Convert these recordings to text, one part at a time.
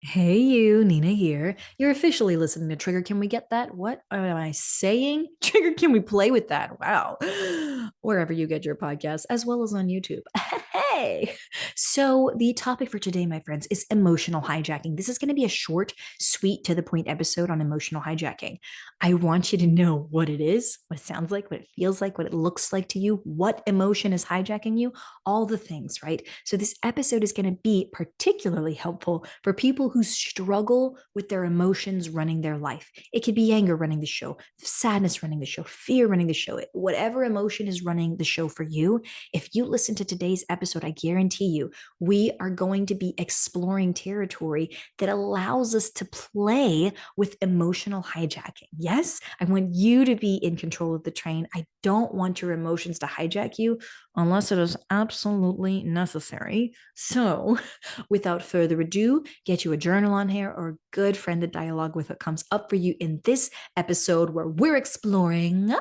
Hey, you, Nina here. You're officially listening to Trigger. Can we get that? What am I saying? Trigger, can we play with that? Wow. Wherever you get your podcasts, as well as on YouTube. Hey. So, the topic for today, my friends, is emotional hijacking. This is going to be a short, sweet, to the point episode on emotional hijacking. I want you to know what it is, what it sounds like, what it feels like, what it looks like to you, what emotion is hijacking you, all the things, right? So, this episode is going to be particularly helpful for people who struggle with their emotions running their life. It could be anger running the show, sadness running the show, fear running the show, whatever emotion is running the show for you. If you listen to today's episode, I guarantee you, we are going to be exploring territory that allows us to play with emotional hijacking. Yes, I want you to be in control of the train. I don't want your emotions to hijack you unless it is absolutely necessary. So, without further ado, get you a journal on here or a good friend to dialogue with what comes up for you in this episode where we're exploring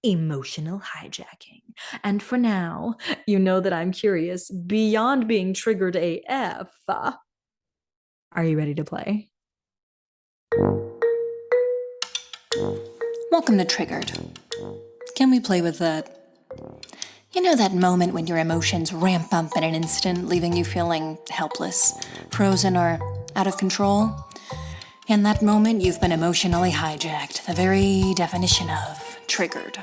emotional hijacking. And for now, you know that I'm curious beyond being triggered AF. Are you ready to play? Welcome to Triggered. Can we play with that? You know that moment when your emotions ramp up in an instant, leaving you feeling helpless, frozen, or out of control? In that moment, you've been emotionally hijacked, the very definition of triggered.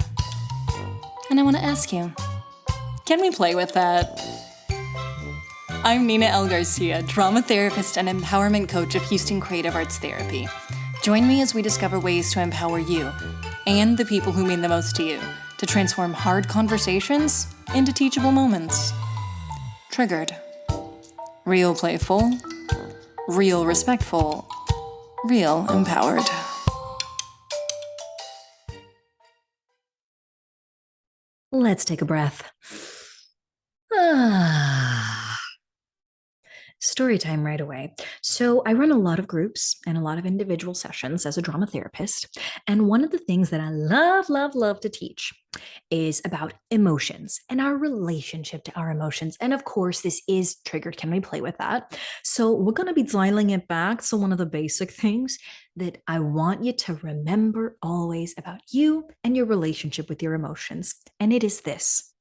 And I want to ask you, can we play with that? I'm Nina L. Garcia, drama therapist and empowerment coach of Houston Creative Arts Therapy. Join me as we discover ways to empower you and the people who mean the most to you to transform hard conversations into teachable moments. Triggered. Real playful. Real respectful. Real empowered. Let's take a breath. Story time right away. So, I run a lot of groups and a lot of individual sessions as a drama therapist. And one of the things that I love, love, love to teach is about emotions and our relationship to our emotions. And of course, this is triggered. Can we play with that? So, we're going to be dialing it back. So, one of the basic things that I want you to remember always about you and your relationship with your emotions. And it is this: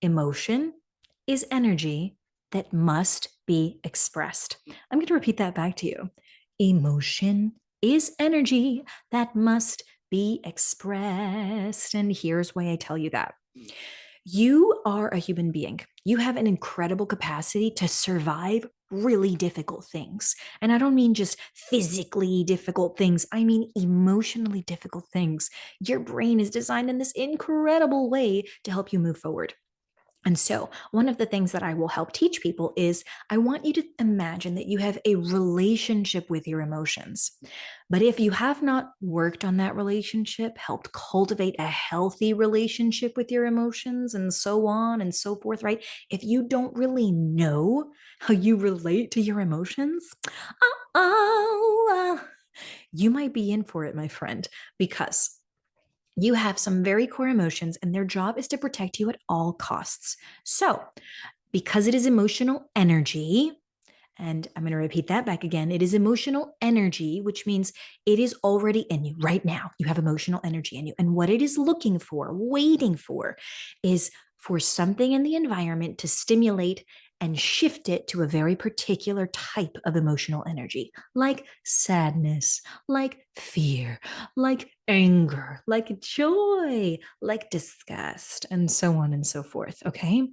emotion is energy that must be expressed. I'm going to repeat that back to you. Emotion is energy that must be expressed. And here's why I tell you that. You are a human being. You have an incredible capacity to survive really difficult things. And I don't mean just physically difficult things, I mean emotionally difficult things. Your brain is designed in this incredible way to help you move forward. And so, one of the things that I will help teach people is I want you to imagine that you have a relationship with your emotions. But if you have not worked on that relationship, helped cultivate a healthy relationship with your emotions, and so on and so forth, right? If you don't really know how you relate to your emotions, oh, you might be in for it, my friend, because you have some very core emotions, and their job is to protect you at all costs. So, because it is emotional energy, and I'm going to repeat that back again, it is emotional energy, which means it is already in you right now. You have emotional energy in you. And what it is looking for, waiting for, is for something in the environment to stimulate and shift it to a very particular type of emotional energy, like sadness, like fear, like anger, like joy, like disgust, and so on and so forth. Okay.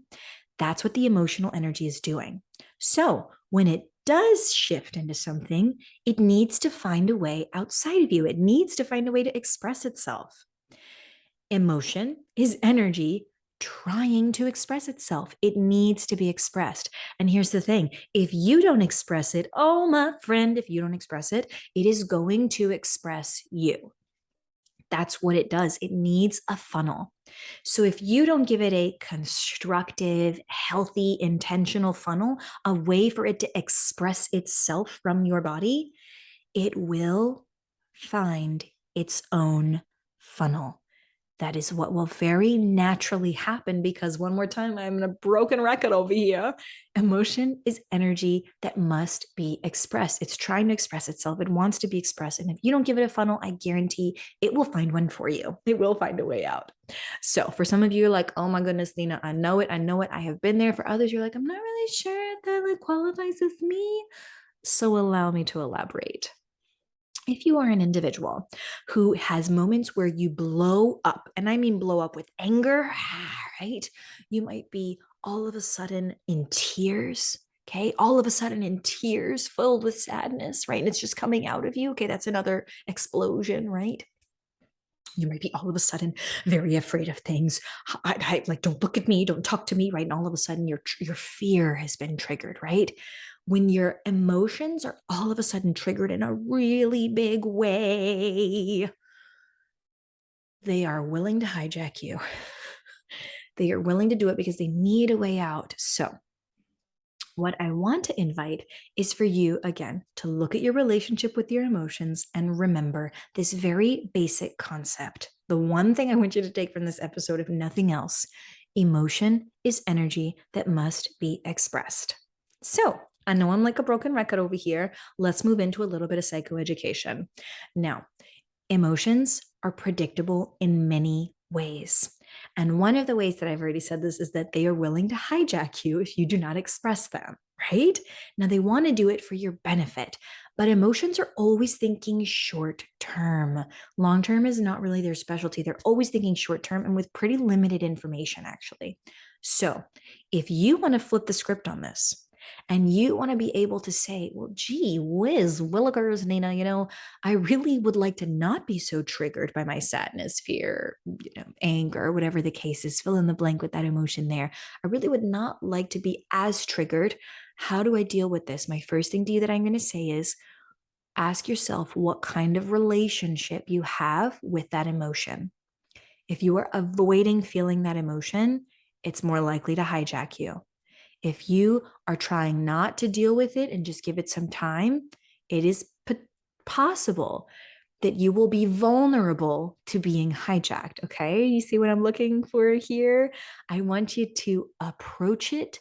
That's what the emotional energy is doing. So when it does shift into something, it needs to find a way outside of you. It needs to find a way to express itself. Emotion is energy trying to express itself. It needs to be expressed. And here's the thing: if you don't express it, oh, my friend, if you don't express it, it is going to express you. That's what it does. It needs a funnel. So if you don't give it a constructive, healthy, intentional funnel, a way for it to express itself from your body, it will find its own funnel. That is what will very naturally happen because, one more time, I'm in a broken record over here. Emotion is energy that must be expressed. It's trying to express itself. It wants to be expressed. And if you don't give it a funnel, I guarantee it will find one for you. It will find a way out. So for some of you, you're like, oh my goodness, Nina, I know it. I know it. I have been there. For others, you're like, I'm not really sure if that like qualifies as me. So allow me to elaborate. If you are an individual who has moments where you blow up, and I mean blow up with anger, right? You might be all of a sudden in tears. Okay, all of a sudden in tears, filled with sadness, right? And it's just coming out of you. Okay, that's another explosion, right? You might be all of a sudden very afraid of things. Like, don't look at me, don't talk to me, right? And all of a sudden, your fear has been triggered, right? When your emotions are all of a sudden triggered in a really big way, they are willing to hijack you. They are willing to do it because they need a way out. So, what I want to invite is for you, again, to look at your relationship with your emotions and remember this very basic concept. The one thing I want you to take from this episode, if nothing else, emotion is energy that must be expressed. So, I know I'm like a broken record over here. Let's move into a little bit of psychoeducation. Now, emotions are predictable in many ways. And one of the ways that I've already said this is that they are willing to hijack you if you do not express them, right? Now, they want to do it for your benefit, but emotions are always thinking short term. Long term is not really their specialty. They're always thinking short term and with pretty limited information, actually. So, if you want to flip the script on this, and you want to be able to say, well, gee whiz, Willikers, Nina, I really would like to not be so triggered by my sadness, fear, anger, whatever the case is, fill in the blank with that emotion there. I really would not like to be as triggered. How do I deal with this? My first thing to you that I'm going to say is ask yourself what kind of relationship you have with that emotion. If you are avoiding feeling that emotion, it's more likely to hijack you. If you are trying not to deal with it and just give it some time, it is possible that you will be vulnerable to being hijacked. Okay. You see what I'm looking for here? I want you to approach it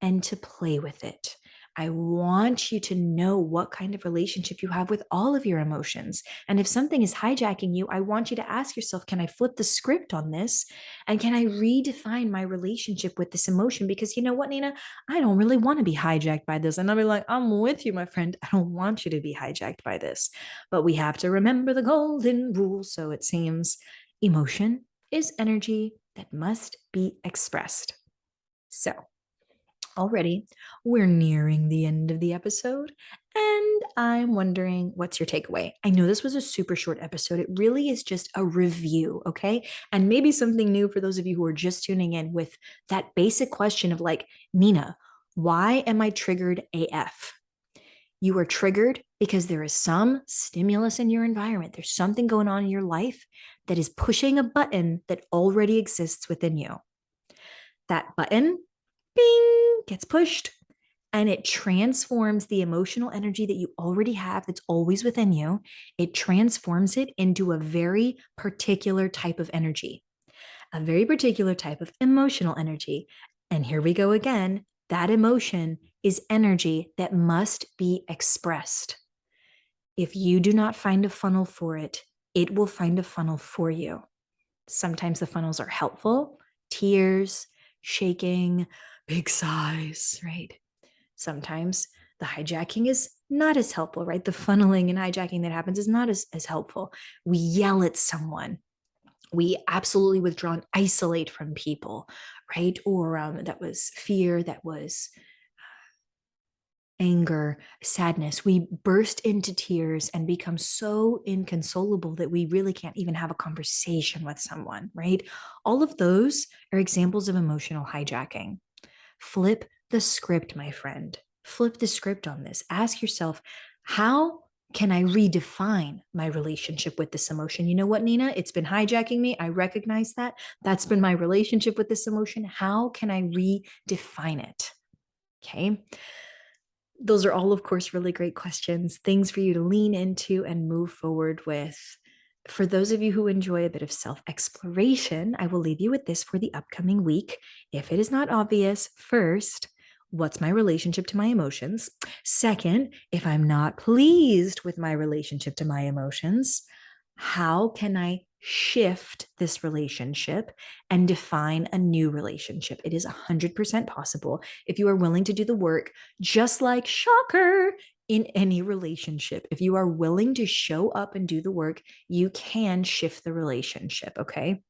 and to play with it. I want you to know what kind of relationship you have with all of your emotions. And if something is hijacking you, I want you to ask yourself, can I flip the script on this? And can I redefine my relationship with this emotion? Because you know what, Nina? I don't really want to be hijacked by this. And I'll be like, I'm with you, my friend. I don't want you to be hijacked by this. But we have to remember the golden rule. So it seems emotion is energy that must be expressed. So, already we're nearing the end of the episode, and I'm wondering what's your takeaway. I know this was a super short episode. It really is just a review, okay? And maybe something new for those of you who are just tuning in with that basic question of like, Nina, why am I triggered AF? You are triggered because there is some stimulus in your environment. There's something going on in your life that is pushing a button that already exists within you. That button, bing, gets pushed, and it transforms the emotional energy that you already have that's always within you. It transforms it into a very particular type of energy, a very particular type of emotional energy. And here we go again. That emotion is energy that must be expressed. If you do not find a funnel for it, it will find a funnel for you. Sometimes the funnels are helpful, tears, shaking, big sighs, right? Sometimes the hijacking is not as helpful, right? The funneling and hijacking that happens is not as helpful. We yell at someone. We absolutely withdraw and isolate from people, right? Or that was fear, that was anger, sadness. We burst into tears and become so inconsolable that we really can't even have a conversation with someone, right? All of those are examples of emotional hijacking. Flip the script, my friend. Flip the script on this. Ask yourself, how can I redefine my relationship with this emotion? You know what, Nina? It's been hijacking me. I recognize that. That's been my relationship with this emotion. How can I redefine it? Okay. Those are all, of course, really great questions, things for you to lean into and move forward with For those of you who enjoy a bit of self exploration, I will leave you with this for the upcoming week. If it is not obvious, first, what's my relationship to my emotions? Second, if I'm not pleased with my relationship to my emotions, how can I shift this relationship and define a new relationship? It is 100% possible if you are willing to do the work, just like shocker in any relationship. If you are willing to show up and do the work, you can shift the relationship. Okay.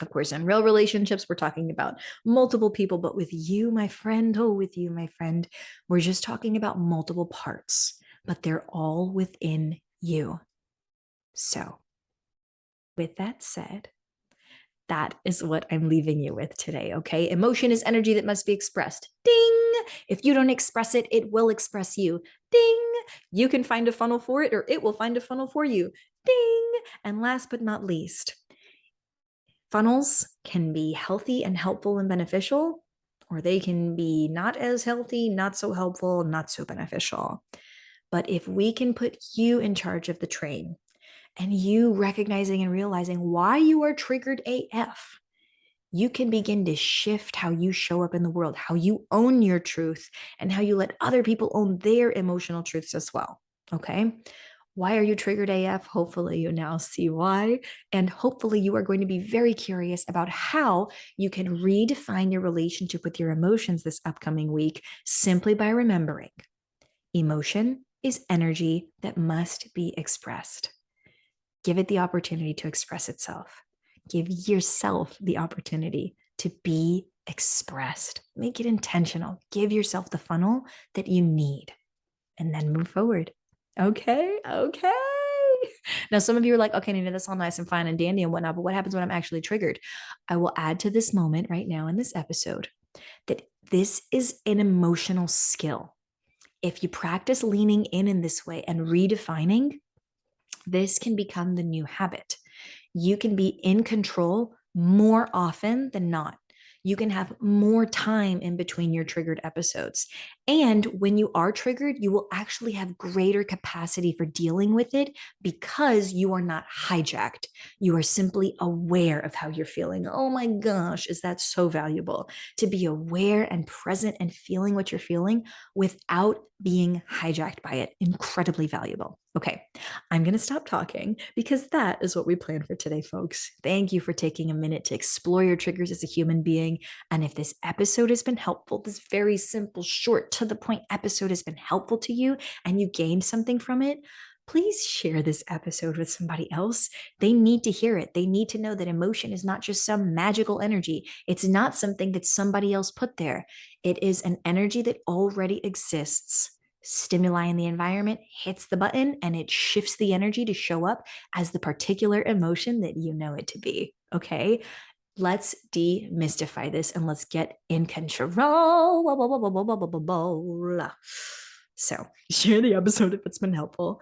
Of course, in real relationships, we're talking about multiple people, but with you, my friend, with you, my friend, we're just talking about multiple parts, but they're all within you. So, with that said, that is what I'm leaving you with today, okay? Emotion is energy that must be expressed. Ding! If you don't express it, it will express you. Ding! You can find a funnel for it, or it will find a funnel for you. Ding! And last but not least, funnels can be healthy and helpful and beneficial, or they can be not as healthy, not so helpful, not so beneficial. But if we can put you in charge of the train, and you recognizing and realizing why you are triggered AF, you can begin to shift how you show up in the world, how you own your truth, and how you let other people own their emotional truths as well. Okay. Why are you triggered AF? Hopefully, you now see why. And hopefully, you are going to be very curious about how you can redefine your relationship with your emotions this upcoming week simply by remembering emotion is energy that must be expressed. Give it the opportunity to express itself. Give yourself the opportunity to be expressed. Make it intentional. Give yourself the funnel that you need and then move forward. Okay. Okay. Now, some of you are like, okay, Nina, that's all nice and fine and dandy and whatnot, but what happens when I'm actually triggered? I will add to this moment right now in this episode that this is an emotional skill. If you practice leaning in this way and redefining, this can become the new habit. You can be in control more often than not. You can have more time in between your triggered episodes. And when you are triggered, you will actually have greater capacity for dealing with it because you are not hijacked. You are simply aware of how you're feeling. Oh my gosh, is that so valuable to be aware and present and feeling what you're feeling without being hijacked by it? Incredibly valuable. Okay, I'm going to stop talking because that is what we planned for today, folks. Thank you for taking a minute to explore your triggers as a human being. And if this episode has been helpful, this very simple, short, to the point episode has been helpful to you and you gained something from it, please share this episode with somebody else. They need to hear it. They need to know that emotion is not just some magical energy. It's not something that somebody else put there. It is an energy that already exists. Stimuli in the environment hits the button and it shifts the energy to show up as the particular emotion that you know it to be. Okay. Let's demystify this and let's get in control. So, share the episode if it's been helpful.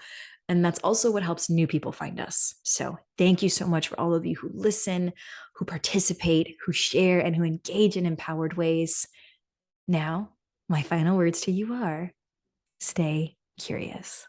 And that's also what helps new people find us. So, thank you so much for all of you who listen, who participate, who share, and who engage in empowered ways. Now, my final words to you are stay curious.